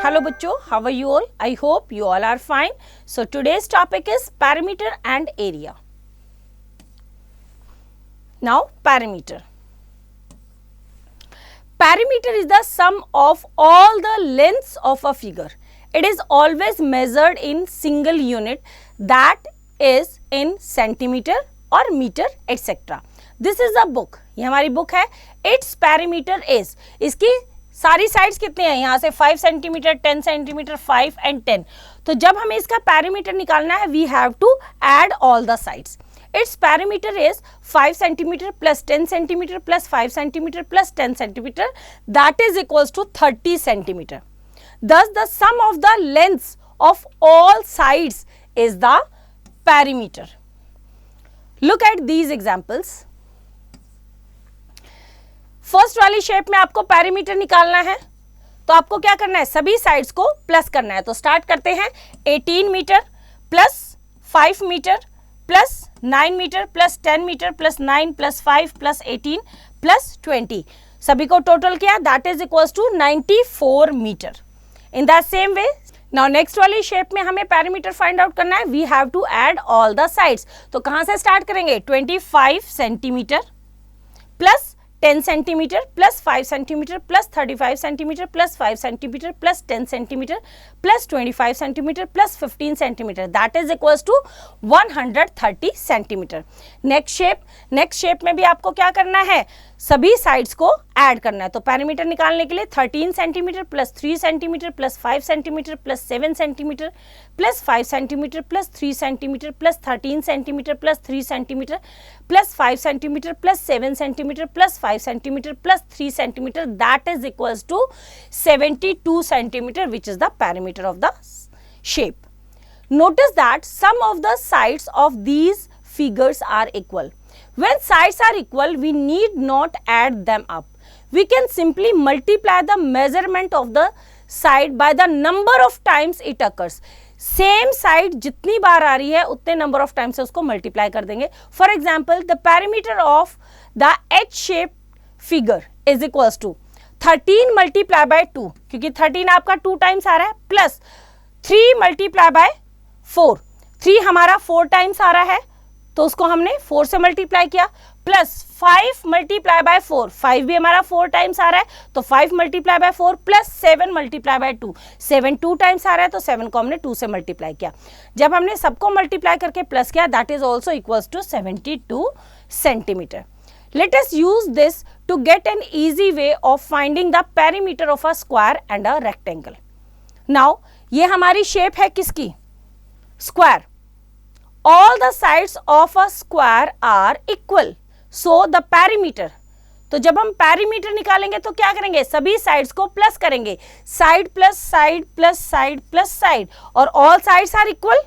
Hello बच्चों, how are you all? I hope you all are fine. So today's topic is perimeter and area. Now perimeter. Perimeter is the sum of all the lengths of a figure. It is always measured in single unit, that is in centimeter or meter etc. This is a book. ये हमारी book है. Its perimeter is, इसकी सारी sides कितने हैं यहाँ से 5 centimetre, 10 centimetre, 5 and 10. तो जब हमें इसका पैरामीटर निकालना है we have to add all the sides. Its parameter is 5 centimetre plus 10 centimetre plus 5 centimetre plus 10 centimetre, that is equals to 30 centimetre. Thus the sum of the lengths of all sides is the perimeter. Look at these examples. First वाली shape में आपको parameter निकालना है तो आपको क्या करना है, सभी साइड्स को प्लस करना है. तो स्टार्ट करते हैं. 18 metre plus 5 metre plus 9 metre plus 10 metre plus 9 plus 5 plus 18 plus 20, सभी को टोटल किया, that is equals to 94 metre. In that same way now next वाली शेप में हमें पैरामीटर फाइंड आउट करना है. We have to add all the sides. तो कहां से स्टार्ट करेंगे, 25 centimetre plus 10 centimetre plus 5 centimetre plus 35 centimetre plus 5 centimetre plus 10 centimetre plus 25 centimetre plus 15 centimetre, that is equals to 130 centimetre. Next shape में भी आपको क्या करना है, सभी साइड्स को ऐड करना है. तो पैरामीटर निकालने के लिए 13 centimetre plus 3 centimetre plus 5 centimetre plus 7 centimetre plus 5 centimetre plus 3 centimetre plus 13 centimetre plus 3 centimetre plus 5 centimetre plus 7 centimetre plus 5 centimetre plus 3 centimetre, that is equals to 72 centimetre, which is the parameter of the shape. Notice that some of the sides of these figures are equal. When sides are equal, we need not add them up. We can simply multiply the measurement of the side by the number of times it occurs. Same side जितनी बार आ रही है उतने number of times से उसको multiply कर देंगे. For example, the perimeter of the H-shaped figure is equals to 13 multiply by 2, क्योंकि 13 आपका 2 times आ रहा है, प्लस 3 multiply by 4, 3 हमारा 4 times आ रहा है तो उसको हमने 4 से मल्टीप्लाई किया, प्लस 5 मल्टीप्लाई बाय 4, 5 भी हमारा 4 टाइम्स आ रहा है तो 5 multiply by 4 plus 7 multiply by 2, 7 2 times आ रहा है तो 7 को हमने 2 से मल्टीप्लाई किया. जब हमने सबको मल्टीप्लाई करके प्लस किया, that is also equals to 72 centimetre. Let us use this to get an easy way of finding the perimeter of a square and a rectangle. Now ये हमारी शेप है किसकी, square. All the sides of a square are equal. So the perimeter. तो जब हम parameter निकालेंगे तो क्या करेंगे, सभी साइड्स को प्लस करेंगे, side plus side plus side plus side, और all sides are equal.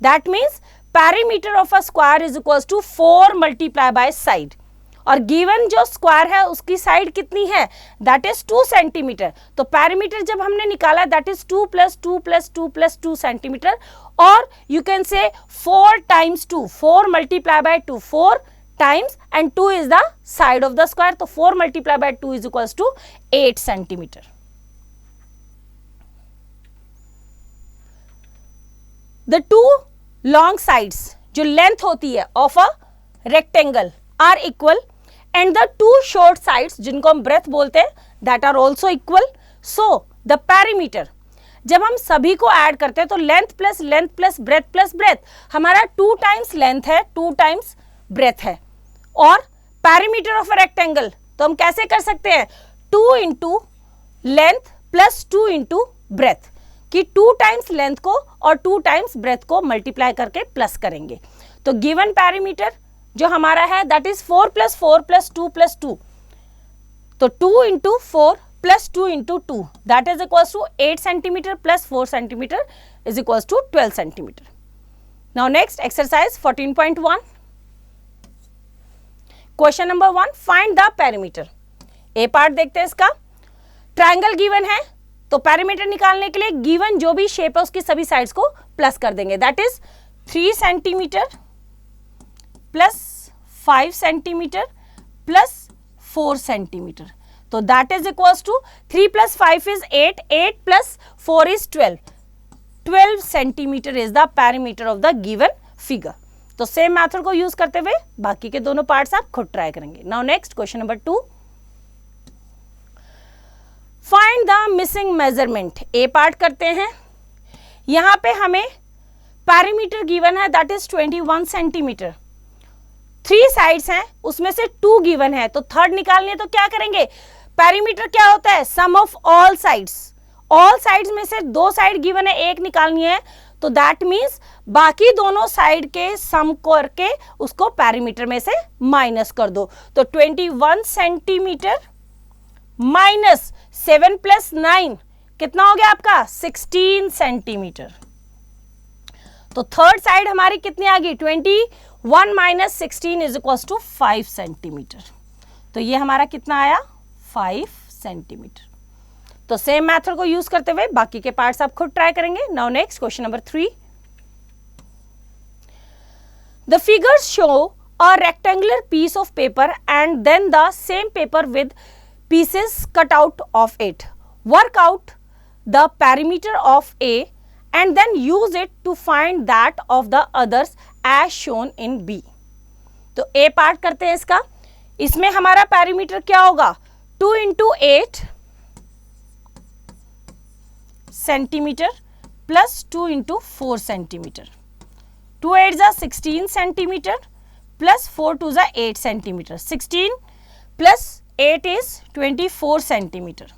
That means parameter of a square is equals to 4 multiply by side. और गिवन जो स्क्वायर है उसकी साइड कितनी है, दैट इज 2 सेंटीमीटर. तो पैरामीटर जब हमने निकाला that is 2 plus 2 plus 2 plus 2 centimetre, और you can say 4 times 2, 4 multiply by 2, 4 times and 2 is the side of the square. तो 4 multiply by 2 is equals to 8 centimetre. The 2 long sides, जो length होती है of a rectangle, are equal, and the 2 short sides जिनको हम breadth बोलते हैं that are also equal. So the parameter जब हम सभी को ऐड करते हैं तो लेंथ प्लस ब्रेथ हमारा 2 टाइम्स लेंथ है, 2 टाइम्स ब्रेथ है. और पैरामीटर ऑफ अ रेक्टेंगल तो हम कैसे कर सकते हैं, 2 into length plus 2 into breadth, कि 2 टाइम्स लेंथ को और 2 टाइम्स ब्रेथ को मल्टीप्लाई करके प्लस करेंगे. तो गिवन पैरामीटर जो हमारा है that is 4 plus 4 plus 2 plus 2, तो 2 into 4 plus 2 into 2, that is equals to 8 centimetre plus 4 centimetre is equals to 12 centimetre. Now next exercise 14.1. Question number 1, find the parameter. A part देखते हैं इसका. Triangle given है तो parameter निकालने के लिए given जो भी शेप है उसकी सभी साइड्स को प्लस कर देंगे. That is 3 centimetre plus 5 centimetre plus 4 centimetre. तो that is equals to 3 + 5 is 8, 8 + 4 is 12, 12 centimetre is the perimeter of the given figure. तो सेम मेथड को यूज करते हुए बाकी के दोनों पार्ट्स आप खुद ट्राई करेंगे। Now next question number 2, find the missing measurement. A part करते हैं। यहां पे हमें पेरीमीटर गिवन है दैट इज 21 सेंटीमीटर, 3 साइड्स हैं उसमें से 2 गिवन है, तो थर्ड निकालनी है तो क्या करेंगे, पेरीमीटर क्या होता है, sum of all sides, all sides में से 2 साइड गिवन है, एक निकालनी है, तो दैट मीन्स बाकी दोनों साइड के सम करके उसको पेरीमीटर में से माइनस कर दो। तो 21 सेंटीमीटर माइनस 7 + 9 कितना हो गया आपका 16 सेंटीमीटर। तो थर्ड साइड हमारी कितनी आ गई, 21 - 16 इज इक्वल टू 5 सेंटीमीटर। तो ये हमारा कितना आया 5 सेंटीमीटर। तो सेम मेथड को यूज करते हुए बाकी के पार्ट्स आप खुद ट्राई करेंगे। Now next question number 3, the figures show a rectangular piece of paper and then the same paper with pieces cut out of it. Work out the perimeter of A and then use it to find that of the others as shown in B. तो A part करते हैं इसका। इसमें हमारा perimeter क्या होगा 2 × 8 centimetre plus 2 × 4 centimetre, 2 8 जा 16 centimetre plus 4 2 जा 8 centimetre, 16 plus 8 is 24 centimetre.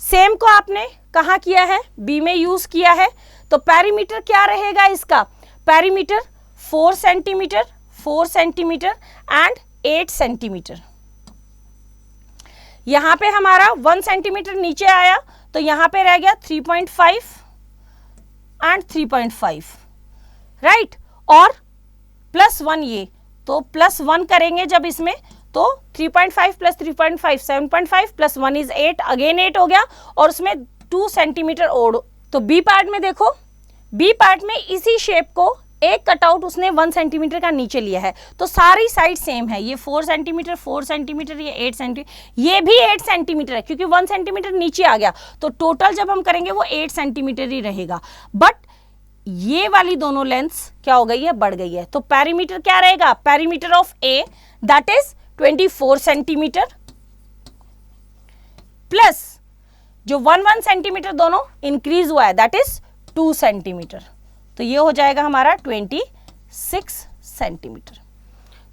Same को आपने कहाँ किया है, बी में यूज किया है, तो पेरीमीटर क्या रहेगा इसका, perimeter 4 centimetre, 4 centimetre and 8 centimetre. यहां पे हमारा 1 सेंटीमीटर नीचे आया तो यहां पे रह गया 3.5 एंड 3.5 राइट, और +1 ये, तो +1 करेंगे जब इसमें तो 3.5 + 3.5 7.5 + 1 इज 8, अगेन 8 हो गया और उसमें 2 सेंटीमीटर और। तो बी पार्ट में देखो, बी पार्ट में इसी शेप को एक कटआउट उसने 1 सेंटीमीटर का नीचे लिया है, तो सारी साइड सेम है, ये 4 सेंटीमीटर 4 सेंटीमीटर, ये 8 सेंटीमीटर, ये भी 8 सेंटीमीटर है क्योंकि 1 सेंटीमीटर नीचे आ गया, तो टोटल जब हम करेंगे वो 8 सेंटीमीटर ही रहेगा। बट ये वाली दोनों लेंथ्स क्या हो गई है, बढ़ गई है, तो पेरीमीटर क्या रहेगा, perimeter of A that is 24 centimetre plus जो 1 सेंटीमीटर दोनों इंक्रीज हुआ है दैट इज 2 सेंटीमीटर, तो ये हो जाएगा हमारा 26 सेंटीमीटर।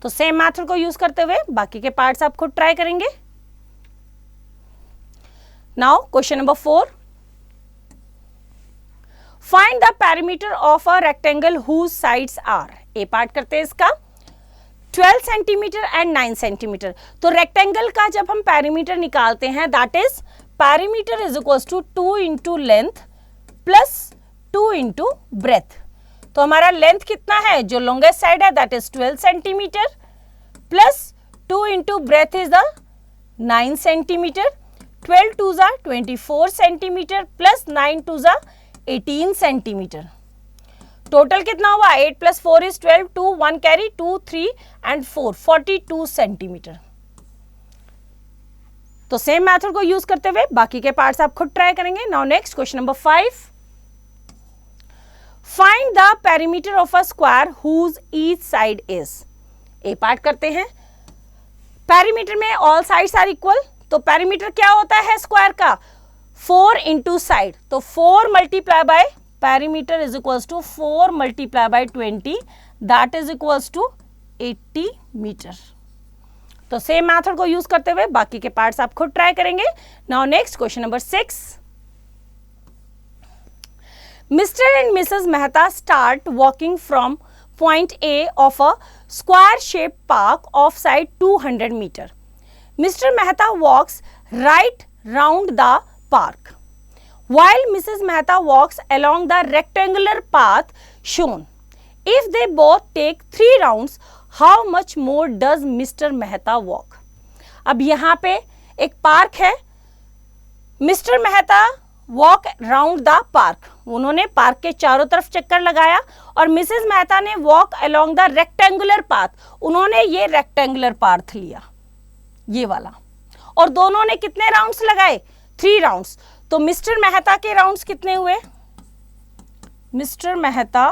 तो सेम मेथड को यूज करते हुए बाकी के पार्ट्स आप खुद ट्राई करेंगे। Now question number 4, find the perimeter of a rectangle whose sides are. A part करते हैं इसका, 12 सेंटीमीटर एंड 9 सेंटीमीटर। तो रेक्टेंगल का जब हम पेरीमीटर निकालते हैं that is perimeter is equals to 2 × length plus 2 × breadth. तो हमारा लेंथ कितना है, जो लॉन्गेस्ट साइड है that is 12 centimetre plus 2 × breadth is the 9 centimetre, 12 2 जा 24 सेंटीमीटर प्लस 9 2 जा 18 सेंटीमीटर। टोटल कितना हुआ 8 + 4 इज 12, 2 1 कैरी 2 3 एंड 4 42 सेंटीमीटर। तो सेम मेथड को यूज करते हुए बाकी के पार्ट्स आप खुद ट्राई करेंगे। Now next question number 5, find the perimeter of a square whose each side is. A part करते हैं। पेरीमीटर में ऑल साइड्स आर इक्वल, तो पेरीमीटर क्या होता है स्क्वायर का 4 × साइड, तो 4 × perimeter is equals to 4 × 20 that is equals to 80 metre. तो सेम मेथड को यूज करते हुए बाकी के पार्ट्स आप खुद ट्राई करेंगे। Now next question number 6, Mr and Mrs Mehta start walking from point A of a square shape park of side 200 metre. Mr Mehta walks right round the park while Mrs. Mehta walks along the rectangular path shown. If they both take 3 rounds, how much more does Mr. Mehta walk? अब यहाँ पे एक park है, mister Mehta walk round the park, उन्होंने park के चारों तरफ चक्कर लगाया, और मिसेस मेहता ने walk along the rectangular path, उन्होंने ये रेक्टेंगुलर पाथ लिया ये वाला, और दोनों ने कितने राउंड्स लगाए? 3 राउंड्स। तो मिस्टर मेहता के राउंड्स कितने हुए? Mr Mehta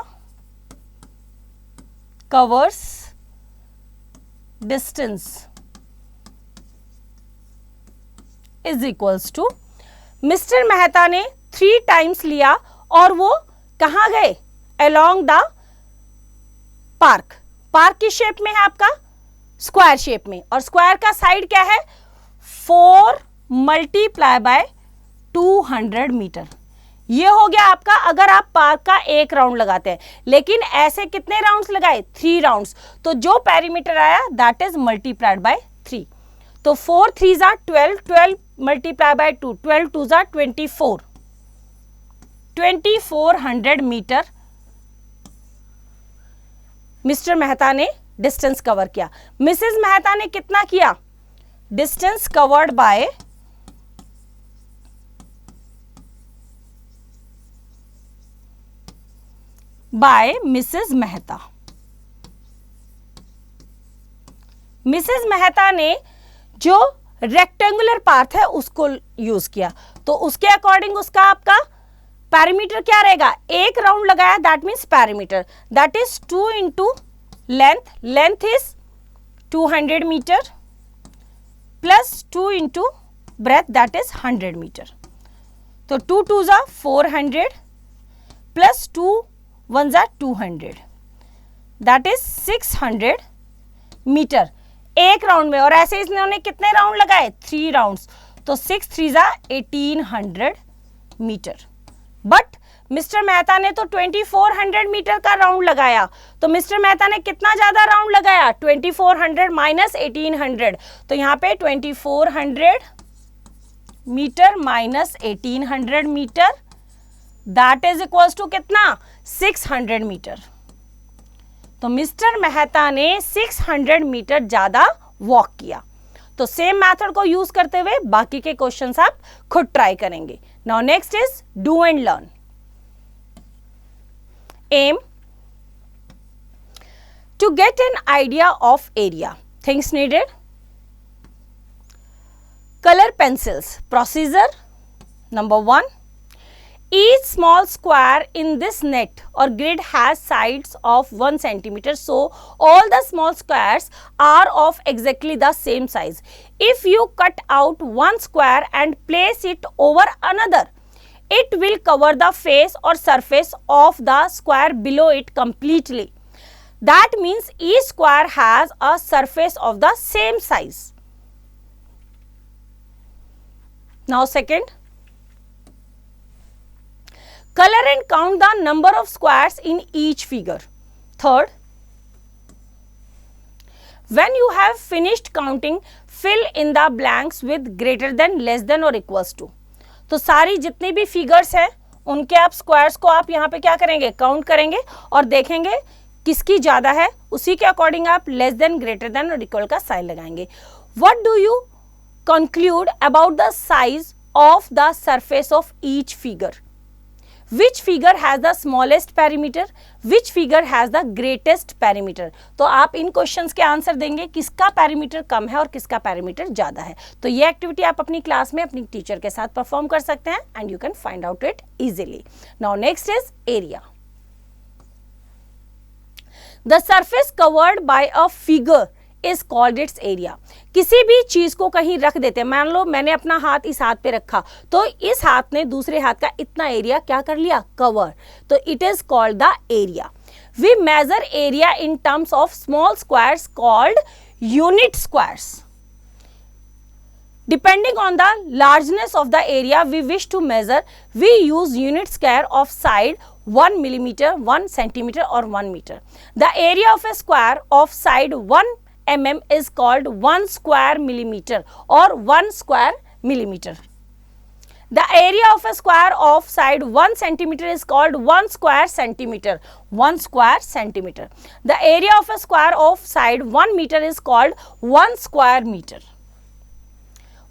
covers distance is equals to, Mr Mehta ने 3 टाइम्स लिया और वो कहां गए? Along the park. पार्क किस शेप में है आपका? स्क्वायर शेप में। और स्क्वायर का साइड क्या है? 4 मल्टीप्लाई बाय 200 मीटर। ये हो गया आपका अगर आप पार्क का 1 राउंड लगाते हैं। लेकिन ऐसे कितने राउंड्स लगाए? 3 राउंड्स। तो जो पेरीमीटर आया दैट इज मल्टीप्लाइड बाय 3। तो 4 3 जा 12, 12 मल्टीप्लाई बाय 2, 12 2 जा 24, 2400 मीटर मिस्टर मेहता ने डिस्टेंस कवर किया। मिसेस मेहता ने कितना किया? Distance covered by Mrs Mehta. Mrs Mehta ने जो रेक्टेंगुलर पाथ है उसको यूज किया, तो उसके अकॉर्डिंग उसका आपका पैरामीटर क्या रहेगा? 1 राउंड लगाया that means parameter that is 2 into length, length is 200 metre plus 2 into breadth that is 100 metre. तो 2 2 जा 400 प्लस 2 1 जा 200 दैट इज 600 मीटर 1 राउंड में। और ऐसे इन्होंने कितने राउंड लगाए? 3 राउंड्स। तो 6 3 जा 1800 मीटर। बट मिस्टर मेहता ने तो 2400 मीटर का राउंड लगाया। तो मिस्टर मेहता ने कितना ज्यादा राउंड लगाया? 2400 माइनस 1800। तो यहाँ पे 2400 metre minus 1800 metre that is equals to कितना? 600 मीटर। तो मिस्टर मेहता ने 600 मीटर ज्यादा वॉक किया। तो सेम मेथड को यूज करते हुए बाकी के क्वेश्चंस आप खुद ट्राई करेंगे। Now next is do and learn. Aim to get an idea of area, things needed, color pencils. Procedure number 1, each small square in this net or grid has sides of 1 centimeter, so all the small squares are of exactly the same size. If you cut out one square and place it over another, it will cover the face or surface of the square below it completely. That means each square has a surface of the same size. Now second, color and count the number of squares in each figure. Third, when you have finished counting, fill in the blanks with greater than, less than or equals to. तो सारी जितनी भी figures हैं उनके आप squares को आप यहाँ पे क्या करेंगे? काउंट करेंगे और देखेंगे किसकी ज्यादा है, उसी के अकॉर्डिंग आप लेस देन, ग्रेटर देन और इक्वल का साइन लगाएंगे। What do you conclude about the size of the surface of each figure? Which figure has the smallest perimeter? Which figure has the greatest perimeter? तो आप इन questions के answer देंगे किसका parameter कम है और किसका पैरामीटर ज्यादा है। तो ये एक्टिविटी आप अपनी क्लास में अपनी टीचर के साथ परफॉर्म कर सकते हैं and you can find out it easily. Now next is area. The surface covered by a figure is called its area. किसी भी चीज को कहीं रख देते हैं, मान लो मैंने अपना हाथ इस हाथ पे रखा तो इस हाथ ने दूसरे हाथ का इतना एरिया क्या कर लिया? कवर। तो it is called the area. We measure area in terms of small squares called unit squares. Depending on the largeness of the area we wish to measure, we use unit square of side 1 millimeter, 1 centimeter or 1 meter. The area of a square of side 1 mm is called 1 square millimeter or 1 square millimeter. The area of a square of side 1 centimeter is called 1 square centimeter, 1 square centimeter. The area of a square of side 1 meter is called 1 square meter.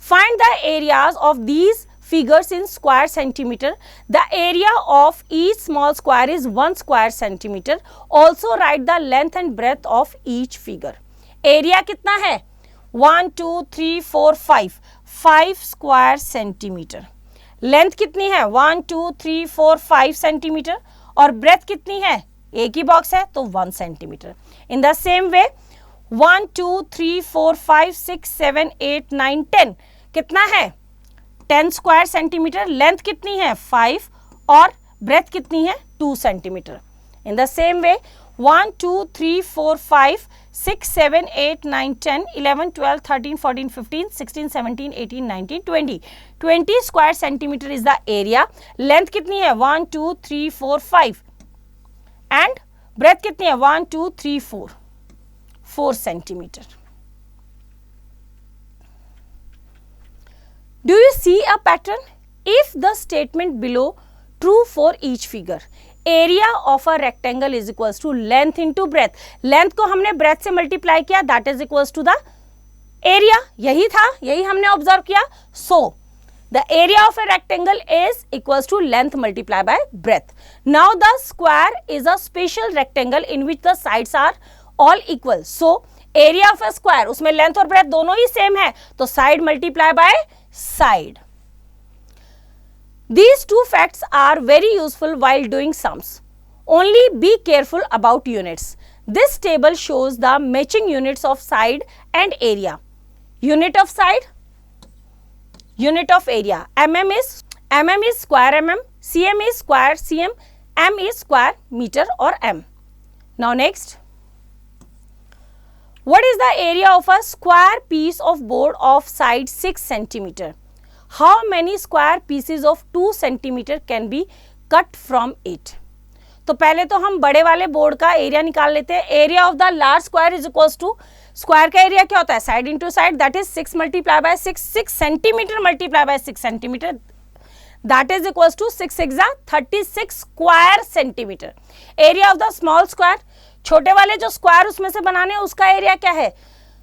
Find the areas of these figures in square centimeter. The area of each small square is 1 square centimeter. Also write the length and breadth of each figure. Area कितना है? 1 2 3 4 5 5 square centimetre. Length कितनी है 1 2 3 4 5 centimetre और breath कितनी है, एक ही box है तो 1 centimetre. In the same way 1 2 3 4 5 6 7 8 9 10 कितना है 10 स्क्वायर सेंटीमीटर। लेंथ कितनी है 5 और ब्रेथ कितनी है 2 centimetre. In the same way 1 2 3 4 5 6 7 8 9 10 11 12 13 14 15 16 17 18 19 20 20 square centimetre is the area. Length कितनी है 1 2 3 4 5 एंड ब्रेथ कितनी है 1 2 3 4 centimetre. Do you see a pattern? If the statement below true for each figure, area of a rectangle is equals to length into breadth. Length को हमने breadth से multiply किया, that is equals to the area. यही था, यही हमने observe किया. So the area of a rectangle is equals to length multiplied by breadth. Now the square is a special rectangle in which the sides are all equal. So area of a square उसमें length और breadth दोनों ही same है, तो side multiply by side. These two facts are very useful while doing sums. Only be careful about units. This table shows the matching units of side and area. Unit of side, unit of area. mm is square mm, cm is square cm, m is square meter or m. Now next, what is the area of a square piece of board of side 6 centimeter? How many square pieces of 2 centimeter can be cut from it? तो पहले तो हम बड़े वाले board का area निकाल लेते हैं. Area of the large square is equals to, square का एरिया क्या होता है side into side, that is 6 multiply by 6, 6 centimetre multiply by 6 centimetre, that is equals to 6 6 36 square centimetre. Area of the small square, छोटे वाले जो square उसमें से बनाने हैं उसका एरिया क्या है,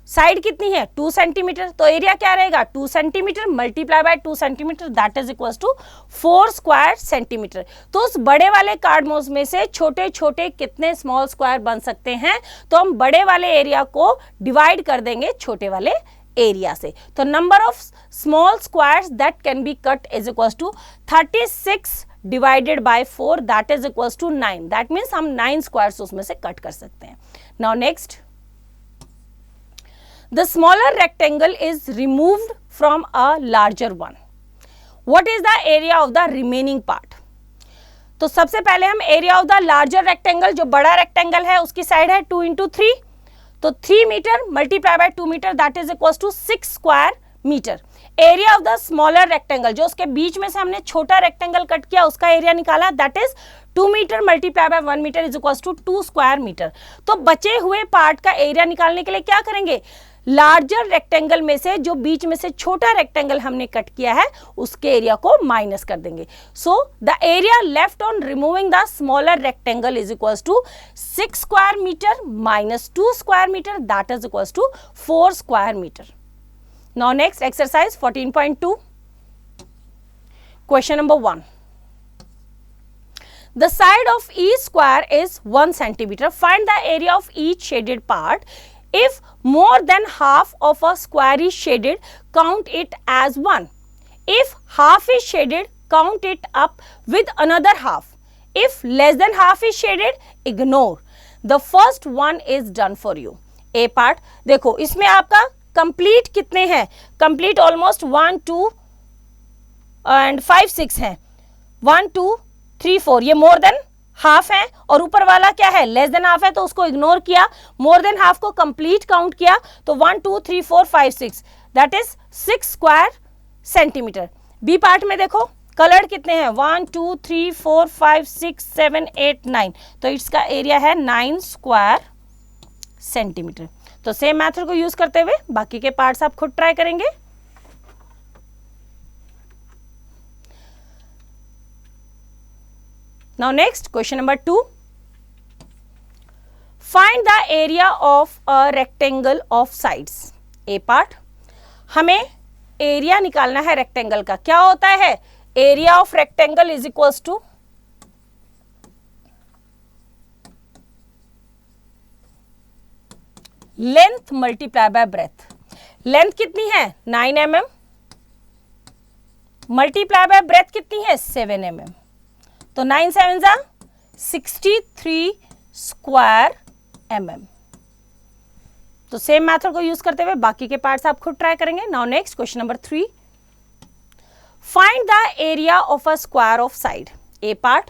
साइड कितनी है 2 सेंटीमीटर, तो एरिया क्या रहेगा 2 centimetre multiply by 2 centimetre, that is equals to 4 square centimetre. तो उस बड़े वाले कार्डमोस में से छोटे छोटे कितने स्मॉल स्क्वायर बन सकते हैं, तो हम बड़े वाले एरिया को डिवाइड कर देंगे छोटे वाले एरिया से. तो number of small squares that can be cut is equals to 36 divided by 4, that is equals to 9. That means हम 9 स्क्वायर्स उसमें से कट कर सकते हैं. Now next, the smaller rectangle is removed from a larger one. What is the area of the remaining part? तो सबसे पहले हम area of the larger rectangle, जो बड़ा रेक्टेंगल है उसकी साइड है 2 इंटू 3, तो 3 metre multiply by 2 metre, that is equal to 6 square metre. Area of the smaller rectangle, जो उसके बीच में से हमने छोटा रेक्टेंगल कट किया उसका एरिया निकाला, that is 2 metre multiply by 1 metre is equal to 2 square metre. तो बचे हुए पार्ट का एरिया निकालने के लिए क्या करेंगे, लार्जर रेक्टेंगल में से जो बीच में से छोटा रेक्टेंगल हमने कट किया है उसके एरिया को माइनस कर देंगे. So the area left on removing the smaller rectangle is equals to 6 square metre minus 2 square metre, that is equals to 4 square metre. Now next exercise 14.2, question number 1. The side of each square is 1 centimeter. Find the area of each shaded part. If more than half of a square is shaded, count it as 1. If half is shaded, count it up with another half. If less than half is shaded, ignore. The first one is done for you. A part, देखो इसमें आपका complete कितने हैं, complete almost 1 2 and 5 6 हैं, 1 2 3 4, ये मोर than half है, और ऊपर वाला क्या है लेस देन हाफ है, तो उसको इग्नोर किया. मोर देन हाफ को कंप्लीट काउंट किया, तो 1 2 3 4 5 6, that is 6 square centimetre. B part में देखो कलर कितने हैं 1 2 3 4 5 6 7 8 9, तो इसका एरिया है 9 स्क्वायर सेंटीमीटर. तो सेम मेथड को यूज करते हुए बाकी के पार्ट्स आप खुद ट्राई करेंगे. Now next, question number 2. Find the area of a rectangle of sides. A part, हमें एरिया निकालना है रेक्टेंगल का. क्या होता है, area of rectangle is equals to length multiply by breadth. Length कितनी है 9 mm मल्टीप्लाई बाय ब्रेथ कितनी है 7 mm, तो 9 7 जा 63 स्क्वायर mm। तो सेम मेथड को यूज करते हुए बाकी के पार्ट्स आप खुद ट्राई करेंगे। Now next question number 3, find the area of a square of side. A part,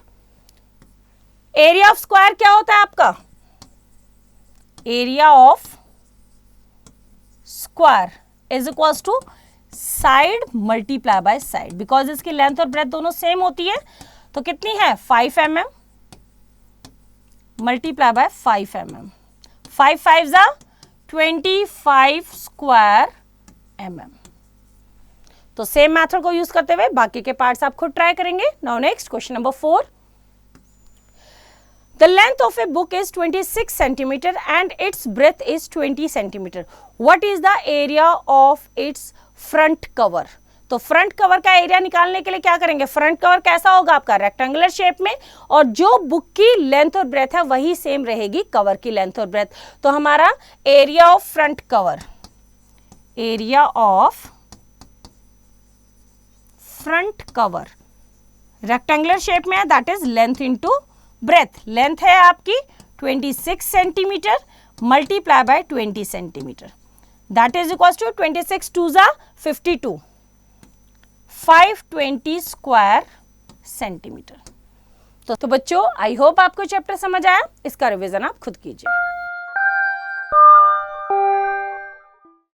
area of square क्या होता है आपका, area of square is equals to side multiply by side, because इसकी लेंथ और breadth दोनों same होती है। तो कितनी है 5 mm मल्टीप्लाई बाय 5 mm, 5 5 जा 25 स्क्वायर mm। तो सेम मेथड को यूज करते हुए बाकी के पार्ट्स आप खुद ट्राई करेंगे। Now next question number 4, the length of a book is 26 centimeter and its breadth is 20 centimeter. What is the area of its front cover? तो फ्रंट कवर का एरिया निकालने के लिए क्या करेंगे, फ्रंट कवर कैसा होगा आपका रेक्टेंगुलर शेप में, और जो बुक की लेंथ और ब्रेथ है वही सेम रहेगी कवर की लेंथ और ब्रेथ। तो हमारा area of front cover, area of front cover rectangular shape में है, that is length into breadth. Length है आपकी 26 centimetre multiply by 20 centimetre, that is equal to 26 2 जा 52, 520 स्क्वायर सेंटीमीटर। तो बच्चों आई होप आपको चैप्टर समझ आया, इसका रिवीजन आप खुद कीजिए।